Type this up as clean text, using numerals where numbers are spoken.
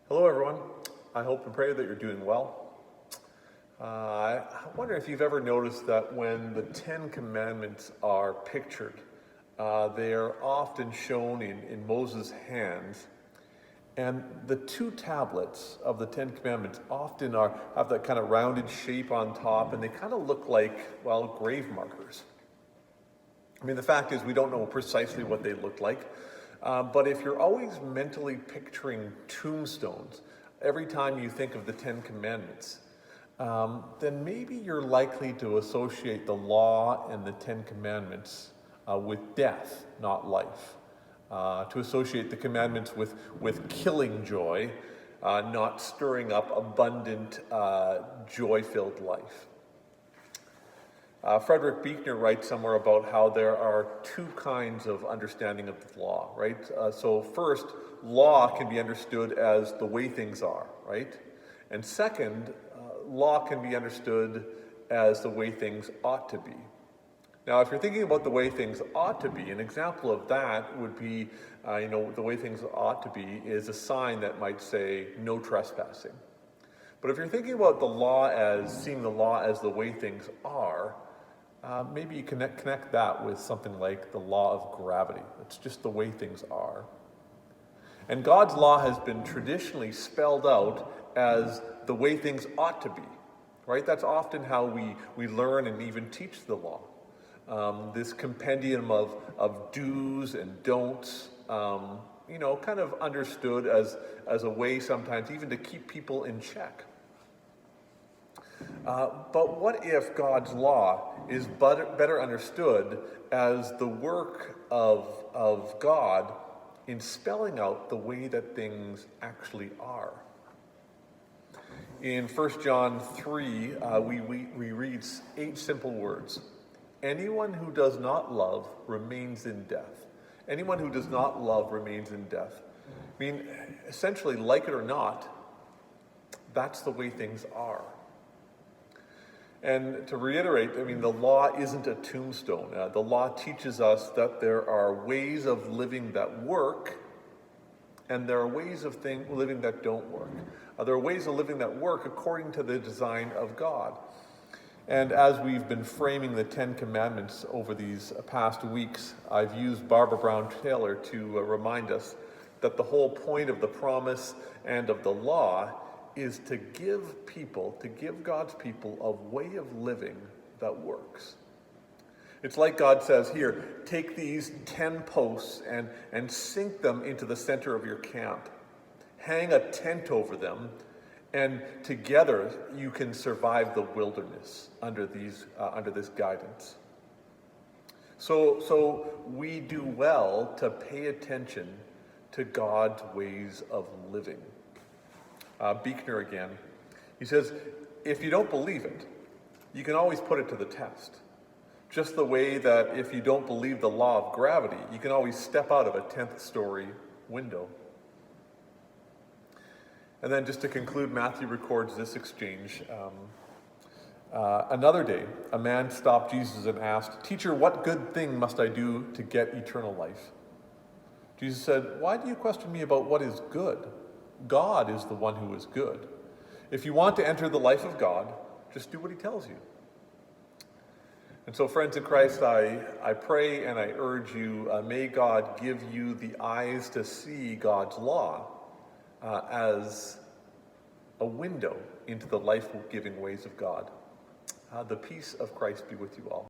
Hello, everyone. I hope and pray that you're doing well. I wonder if you've ever noticed that when the Ten Commandments are pictured, they are often shown in Moses' hands. And the two tablets of the Ten Commandments often have that kind of rounded shape on top, and they kind of look like, well, grave markers. I mean, the fact is we don't know precisely what they look like. But if you're always mentally picturing tombstones every time you think of the Ten Commandments, then maybe you're likely to associate the law and the Ten Commandments with death, not life. To associate the commandments with killing joy, not stirring up abundant, joy-filled life. Frederick Buechner writes somewhere about how there are two kinds of understanding of the law, right? So first, law can be understood as the way things are, right? And second, law can be understood as the way things ought to be. Now, if you're thinking about the way things ought to be, an example of that would be, the way things ought to be is a sign that might say no trespassing. But if you're thinking about the law as seeing the law as the way things are, maybe you connect that with something like the law of gravity. It's just the way things are. And God's law has been traditionally spelled out as the way things ought to be, right? That's often how we learn and even teach the law. This compendium of do's and don'ts, kind of understood as a way sometimes even to keep people in check. But what if God's law is better understood as the work of God in spelling out the way that things actually are? In 1 John 3, we read 8 simple words. Anyone who does not love remains in death. Anyone who does not love remains in death. I mean, essentially, like it or not, that's the way things are. And to reiterate, the law isn't a tombstone. The law teaches us that there are ways of living that work, and there are ways of living that don't work. There are ways of living that work according to the design of God. And as we've been framing the Ten Commandments over these past weeks, I've used Barbara Brown Taylor to remind us that the whole point of the promise and of the law is to give God's people a way of living that works. It's like God says here, take these 10 posts and sink them into the center of your camp. Hang a tent over them, and together you can survive the wilderness under this guidance. So we do well to pay attention to God's ways of living. Buechner again. He says, if you don't believe it, you can always put it to the test. Just the way that if you don't believe the law of gravity, you can always step out of a 10th story window. And then just to conclude, Matthew records this exchange. Another day, a man stopped Jesus and asked, "Teacher, what good thing must I do to get eternal life?" Jesus said, "Why do you question me about what is good? God is the one who is good. If you want to enter the life of God, just do what he tells you." And so, friends in Christ, I pray and I urge you, may God give you the eyes to see God's law as a window into the life-giving ways of God. The peace of Christ be with you all.